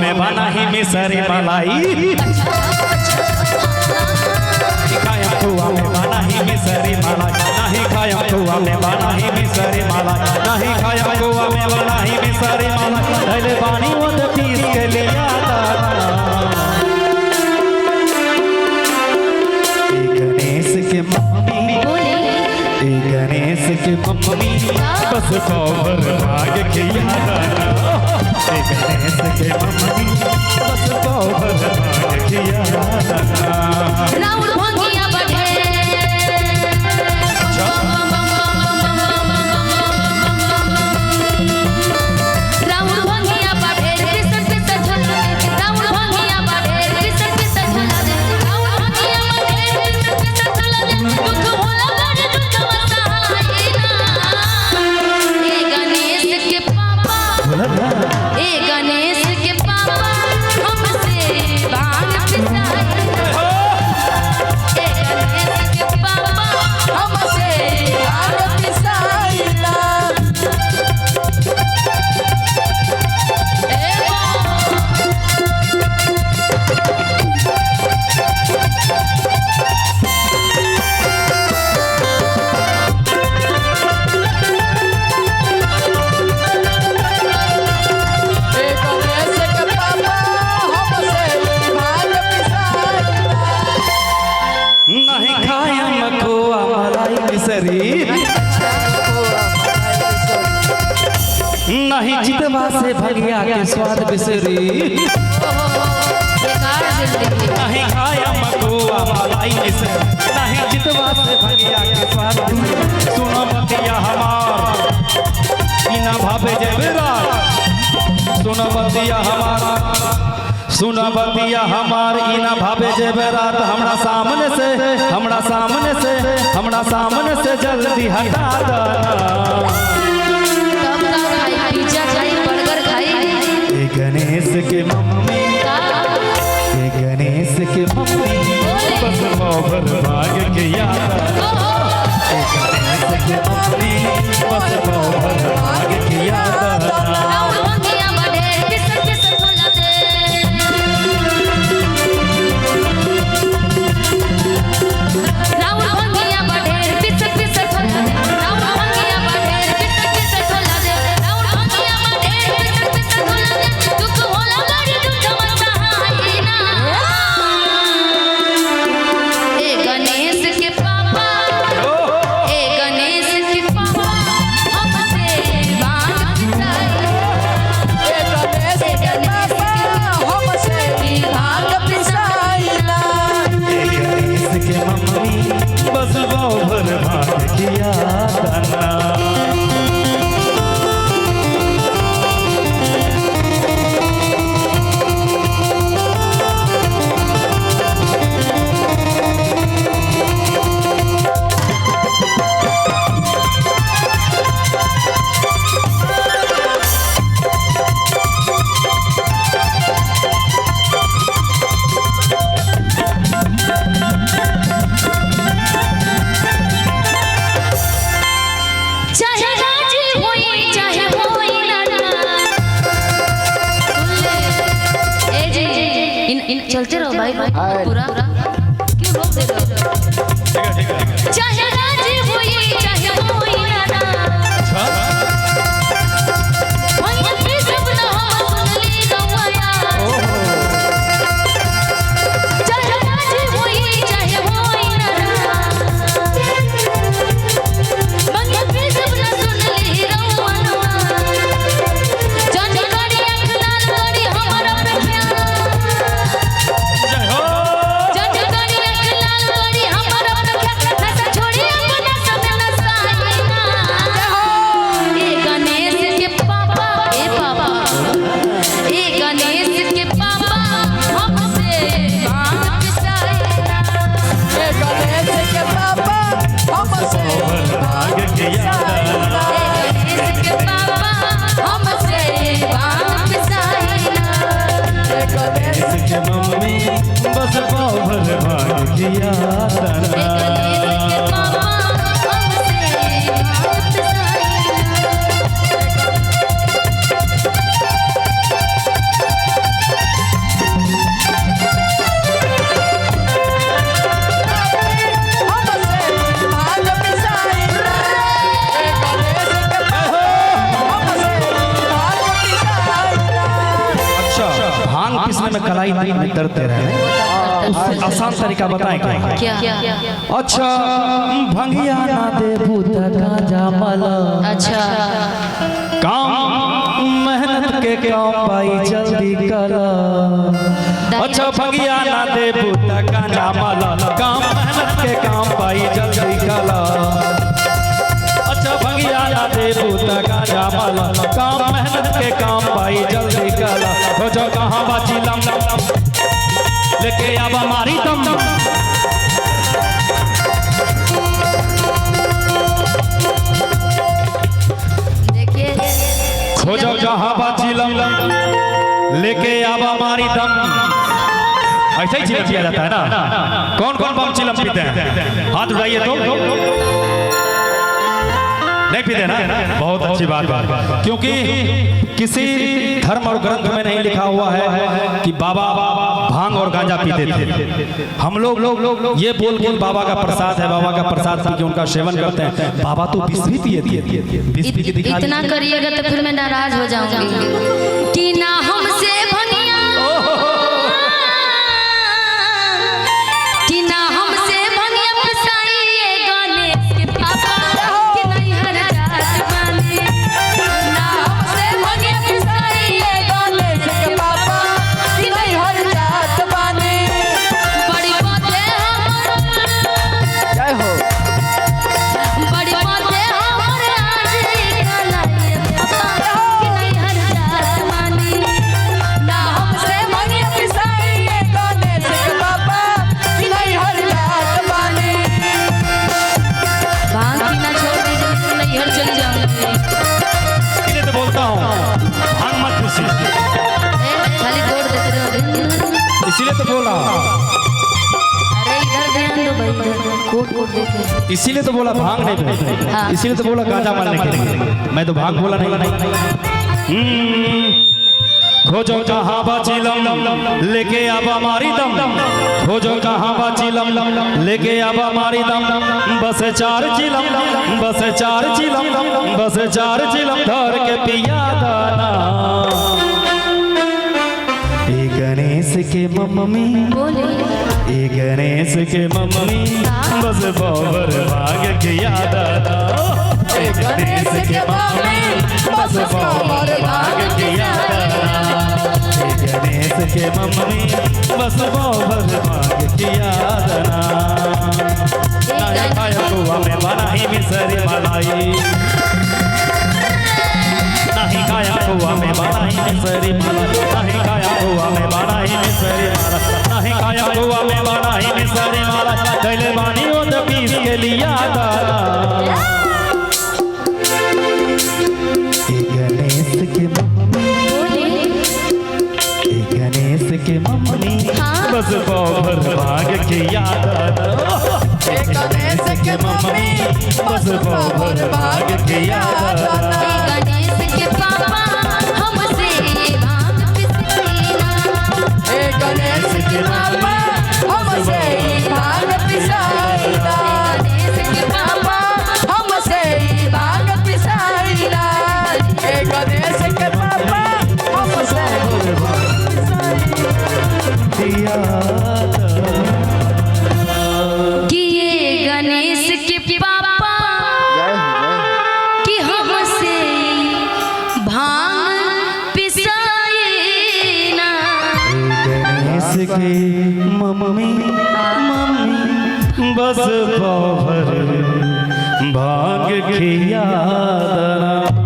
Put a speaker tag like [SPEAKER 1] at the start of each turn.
[SPEAKER 1] में बना ही मिसरी मलाई कायम कुआ में बना ही मिसरी मलाई नहीं कायम कुआ में बना ही मिसरी मलाई नहीं कायम कुआ में बना ही मिसरी मलाई पहले पानी वो तो पीस के लिया गणेश के मम्मी गणेश के मम्मी बस कौर भाग किया गणेश के मम्मी बस कौर भाग किया
[SPEAKER 2] राउर भंगिया बढ़े राउर भंगिया बढ़े किसन किसन झला राउर भंगिया बढ़े किसन किसन झला राउर भंगिया बढ़े किसन किसन झला दुख होला बड़ दुख वसाइना ए गणेश के पापा हमसे भांग पिसाई
[SPEAKER 1] नहीं खायम खोआ मलाई मिसरी नहीं चितवा से भगिया के स्वाद बिसरी नहीं खायम खोआ मलाई मिसरी नहीं चितवा से भगिया के स्वाद सुनो बतिया हमार बिना भावे जेबरा सुनो बतिया हमारा सुना बतिया हमार इना भावे जे बेरात हमरा सामने से जल्दी हटा दो गणेश के मम्मी गणेश के मम्मी बस मोहर भाग के याद गणेश के मम्मी बस मोहर भाग के याद
[SPEAKER 2] चलते रहो भाई पूरा क्यों रोक दे रहे हो चाहे राजी होई चाहे होई ना अच्छा भैया के सब ना सुन ली गवाया चाहे राजी होई चाहे होई ना भैया के सब ना सुन ली रवाना जानी करी आँख लाल करी हमारा प्यार
[SPEAKER 1] मम्मी बस भर भाग किया पीसने में कलाई में दर्द दे रहे हैं, उससे आसान तरीका बताएं क्या?
[SPEAKER 2] क्या?
[SPEAKER 1] अच्छा भंगिया ना दे भूत गांजा मला,
[SPEAKER 2] अच्छा
[SPEAKER 1] काम मेहनत के काम पाई जल्दी कला। अच्छा भंगिया ना दे भूत गांजा मला, काम मेहनत के काम पाई जल्दी कला। अच्छा भंगिया ना दे भूत गांजा मला, काम मेहनत के काम पाई जल्दी कला। हो जो कहाँ बाची लम लेके अब हमारी दम,
[SPEAKER 2] देखिए
[SPEAKER 1] खोजो जहाँ बाची लम लेके अब हमारी दम। ऐसा ही चिलम किया जाता है ना। कौन कौन बम चिलम पीते हैं? हाथ उठाइए तो। नहीं पीते ना? बहुत अच्छी बात है, क्योंकि किसी धर्म और ग्रंथ में नहीं लिखा हुआ है कि बाबा भांग और गांजा पीते थे। हम लोग ये बोल के बाबा का प्रसाद है, बाबा का प्रसाद पी के उनका सेवन करते हैं। बाबा तो विष भी पिए थे, विष पी के दिखा
[SPEAKER 2] इतना करिएगा तो फिर मैं नाराज हो जाऊंगी कि ना हमसे भनिया, कि ना हमसे भनिया पिसाई ये गणेश के पापा, कि नहीं हर जात बानी। ना हमसे भनिया पिसाई ये गणेश के पापा, कि नहीं हर जात बानी। बड़ी बातें
[SPEAKER 3] जय हो।
[SPEAKER 2] बड़ी बातें हमारे आज कलाए पापा, कि नहीं हर जात बानी। ना हमसे भनिया पिसाई ये गणेश के पापा, कि नहीं हर जात बानी। भांग पीना छोड़ दीजिए, नहीं हर चली जाऊंगी।
[SPEAKER 1] इसलिए तो बोलता हूँ भांग मत पीसिए,
[SPEAKER 2] खाली तोड़ देते रहो।
[SPEAKER 1] इसीलिए तो बोला,
[SPEAKER 2] अरे इधर ध्यान दो भाई, इधर कोट कोट देते।
[SPEAKER 1] इसीलिए तो बोला भांग नहीं पीते,
[SPEAKER 2] हाँ।
[SPEAKER 1] इसीलिए तो बोला गांजा मारने के लिए। मैं तो भांग बोला नहीं। खोजो कहाँ बाचिलम लेके अब हमारी दम, खोजो कहाँ बाचिलम लेके अब हमारी दम। बस चार चिलम, बस चार चिलम, बस चार चिलम धर के पिया दाना। ए गणेश के मम्मी,
[SPEAKER 2] बोले
[SPEAKER 1] ए गणेश के मम्मी, बस बाबर भाग के याद आना। ए गणेश के मम्मी, बस बाबर भाग के याद आना। ए गणेश के मम्मी, बस बाबर भाग के याद आना। नहीं खाया कुआ में बनाई मिसरी मलाई, नहीं खाया कुआ में बनाई मिसरी मलाई, नहीं खाया कुआ में बनाई मिसरी मलाई, नहीं खाया कुआ में बनाई मिसरी मलाई। कैले बानी हो तो पीस के लिया दाना। ए गणेश के मम्मी, ए गणेश के मम्मी, बस बाबर भाग के याद आना। ए गणेश के मम्मी, बस बाबर भाग के याद आना।
[SPEAKER 2] गणेश के पापा हमसे भांग पिसैना।
[SPEAKER 3] ए गणेश के पापा हमसे भांग पिसाइला।
[SPEAKER 2] गणेश के पापा
[SPEAKER 3] हमसे भांग पिसाइला। ए गणेश के पापा हमसे
[SPEAKER 2] कि ये गणेश के पापा कि हमसे भांग पिसाइना।
[SPEAKER 1] गणेश के मम्मी, मम्मी, बस बाबर भाग के याद आना।